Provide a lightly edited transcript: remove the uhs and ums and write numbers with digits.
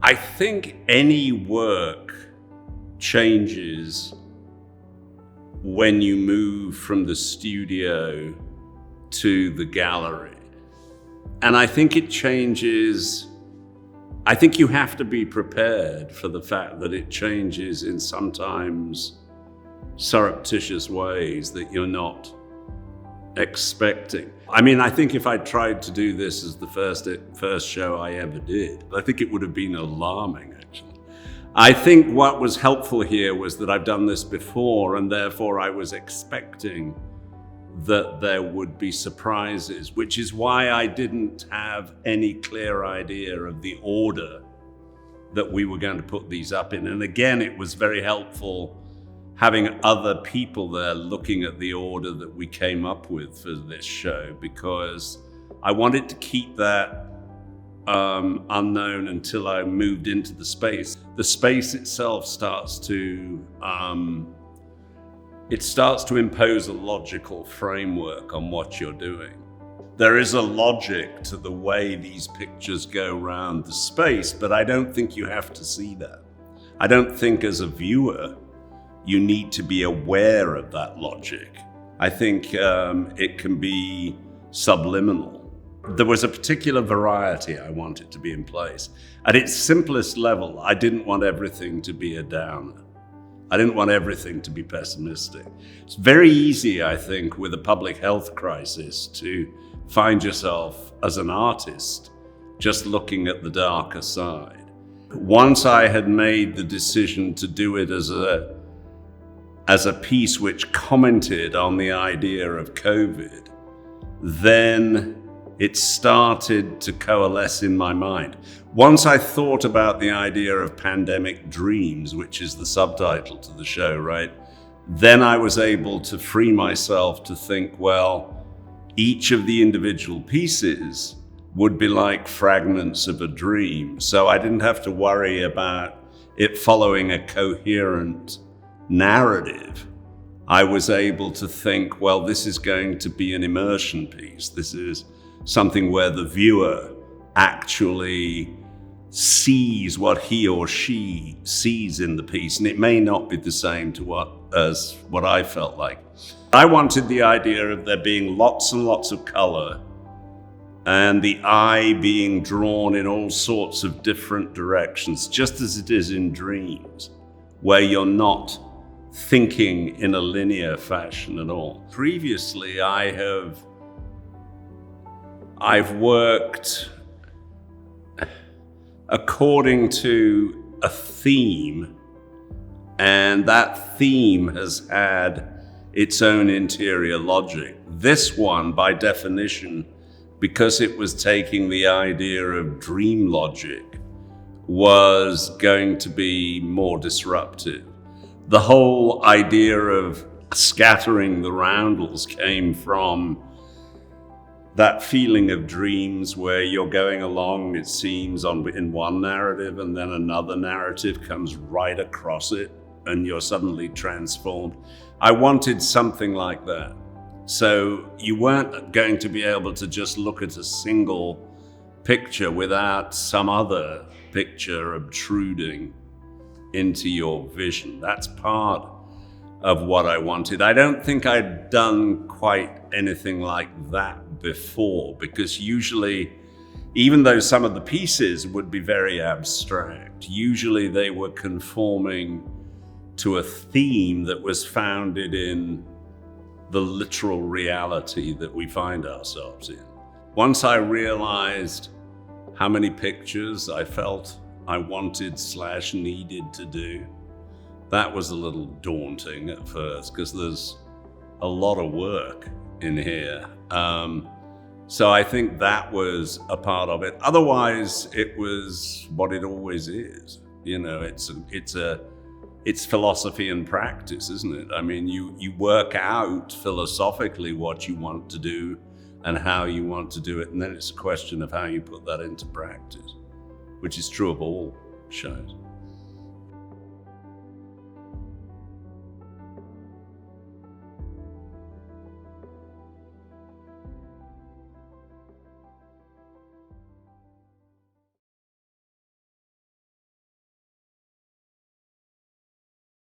I think any work changes when you move from the studio to the gallery. And I think it changes, I think you have to be prepared for the fact that it changes in sometimes surreptitious ways that you're not expecting. I mean, I think if I tried to do this as the first show I ever did, I think it would have been alarming, actually. I think what was helpful here was that I've done this before, and therefore I was expecting that there would be surprises, which is why I didn't have any clear idea of the order that we were going to put these up in. And again, it was very helpful having other people there looking at the order that we came up with for this show, because I wanted to keep that unknown until I moved into the space. The space itself starts to impose a logical framework on what you're doing. There is a logic to the way these pictures go around the space, but I don't think you have to see that. I don't think as a viewer, you need to be aware of that logic. I think it can be subliminal. There was a particular variety I wanted to be in place. At its simplest level, I didn't want everything to be a downer. I didn't want everything to be pessimistic. It's very easy, I think, with a public health crisis to find yourself as an artist just looking at the darker side. Once I had made the decision to do it as a piece which commented on the idea of COVID, then it started to coalesce in my mind. Once I thought about the idea of pandemic dreams, which is the subtitle to the show, right? Then I was able to free myself to think, well, each of the individual pieces would be like fragments of a dream. So I didn't have to worry about it following a coherent narrative. I was able to think, well, this is going to be an immersion piece. This is something where the viewer actually sees what he or she sees in the piece, and it may not be the same as what I felt like. I wanted the idea of there being lots and lots of color and the eye being drawn in all sorts of different directions, just as it is in dreams, where you're not thinking in a linear fashion at all. Previously, I've worked according to a theme, and that theme has had its own interior logic. This one, by definition, because it was taking the idea of dream logic, was going to be more disruptive. The whole idea of scattering the roundels came from that feeling of dreams where you're going along, it seems, in one narrative, and then another narrative comes right across it, and you're suddenly transformed. I wanted something like that. So you weren't going to be able to just look at a single picture without some other picture obtruding into your vision. That's part of what I wanted. I don't think I'd done quite anything like that before, because usually, even though some of the pieces would be very abstract, usually they were conforming to a theme that was founded in the literal reality that we find ourselves in. Once I realized how many pictures I felt I wanted/needed to do, that was a little daunting at first, because there's a lot of work in here. So I think that was a part of it. Otherwise, it was what it always is. You know, it's philosophy and practice, isn't it? I mean, you work out philosophically what you want to do and how you want to do it, and then it's a question of how you put that into practice, which is true of all shows.